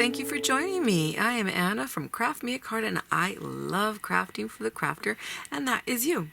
thank you for joining me. I am Anna from Craft Me a Card, and I love crafting for the crafter, and that is you.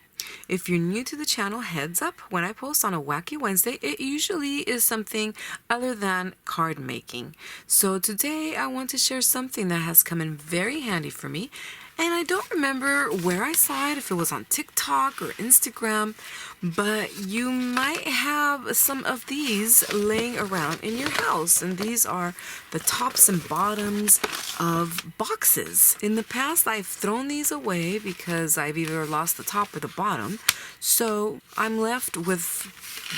If you're new to the channel, heads up, when I post on a Wacky Wednesday, it usually is something other than card making. So today I want to share something that has come in very handy for me, and I don't remember where I saw it, if it was on TikTok or Instagram, but you might have some of these laying around in your house, and these are the tops and bottoms of boxes. In the past, I've thrown these away because I've either lost the top or the bottom, so I'm left with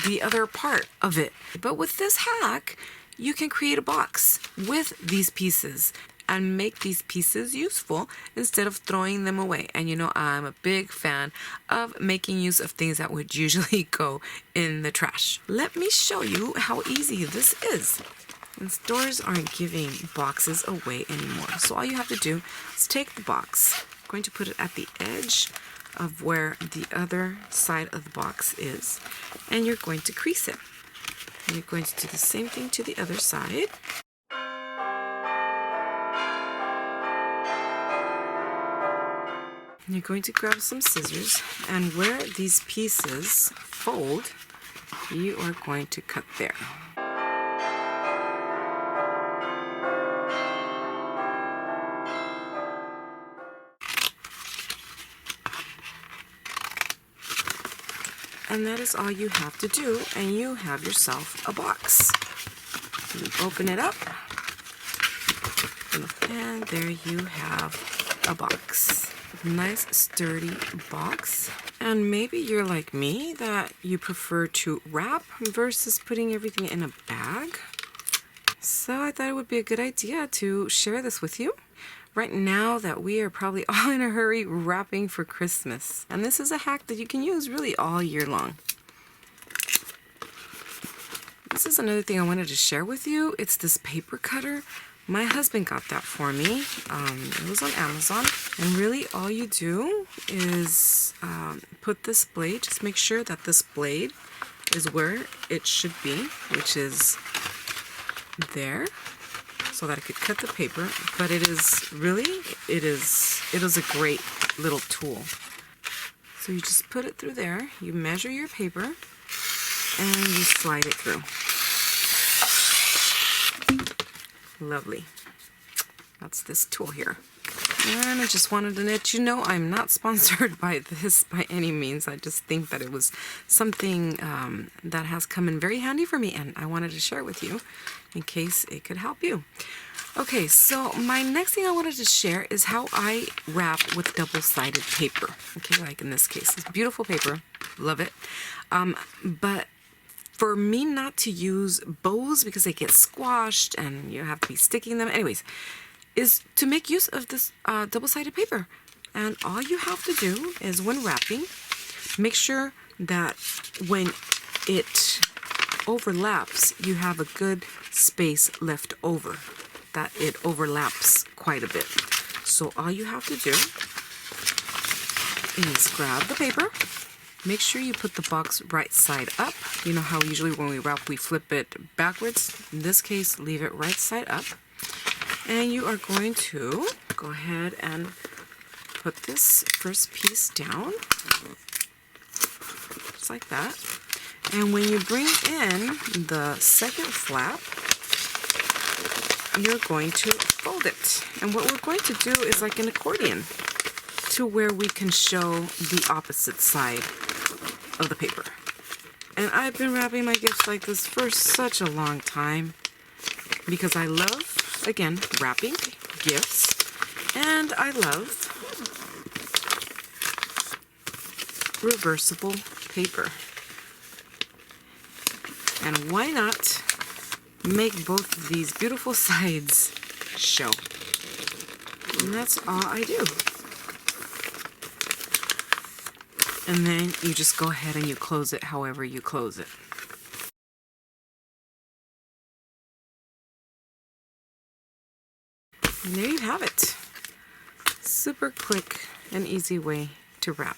the other part of it. But with this hack, you can create a box with these pieces and make these pieces useful instead of throwing them away. And you know, I'm a big fan of making use of things that would usually go in the trash. Let me show you how easy this is. And stores aren't giving boxes away anymore. So all you have to do is take the box. I'm going to put it at the edge of where the other side of the box is, and you're going to crease it. And you're going to do the same thing to the other side. You're going to grab some scissors, and where these pieces fold, you are going to cut there. And that is all you have to do, and you have yourself a box. You open it up, and there you have a box. Nice sturdy box. And maybe you're like me, that you prefer to wrap versus putting everything in a bag. So I thought it would be a good idea to share this with you right now that we are probably all in a hurry wrapping for Christmas. And this is a hack that you can use really all year long. This is another thing I wanted to share with you. It's this paper cutter. My husband got that for me. It was on Amazon. And really all you do is put this blade, just make sure that this blade is where it should be, which is there, so that I could cut the paper. But it is a great little tool. So you just put it through there, you measure your paper, and you slide it through. Lovely. That's this tool here. And I just wanted to let you know I'm not sponsored by this by any means. I just think that it was something that has come in very handy for me, and I wanted to share it with you in case it could help you. Okay, so my next thing I wanted to share is how I wrap with double-sided paper. Okay, like in this case, this beautiful paper, love it. But for me not to use bows because they get squashed and you have to be sticking them. Anyways, is to make use of this double-sided paper. And all you have to do is when wrapping, make sure that when it overlaps, you have a good space left over, that it overlaps quite a bit. So all you have to do is grab the paper. Make sure you put the box right side up. You know how usually when we wrap, we flip it backwards. In this case, leave it right side up. And you are going to go ahead and put this first piece down, just like that. And when you bring in the second flap, you're going to fold it. And what we're going to do is like an accordion, to where we can show the opposite side of the paper. And I've been wrapping my gifts like this for such a long time because I love, again, wrapping gifts, and I love reversible paper. And why not make both of these beautiful sides show? And that's all I do. And then you just go ahead and you close it however you close it. And there you have it. Super quick and easy way to wrap.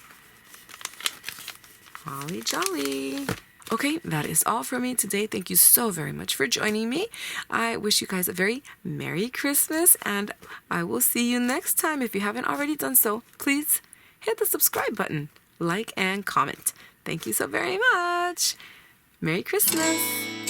Holly jolly. Okay, that is all for me today. Thank you so very much for joining me. I wish you guys a very Merry Christmas, and I will see you next time. If you haven't already done so, please hit the subscribe button, like, and comment. Thank you so very much. Merry Christmas.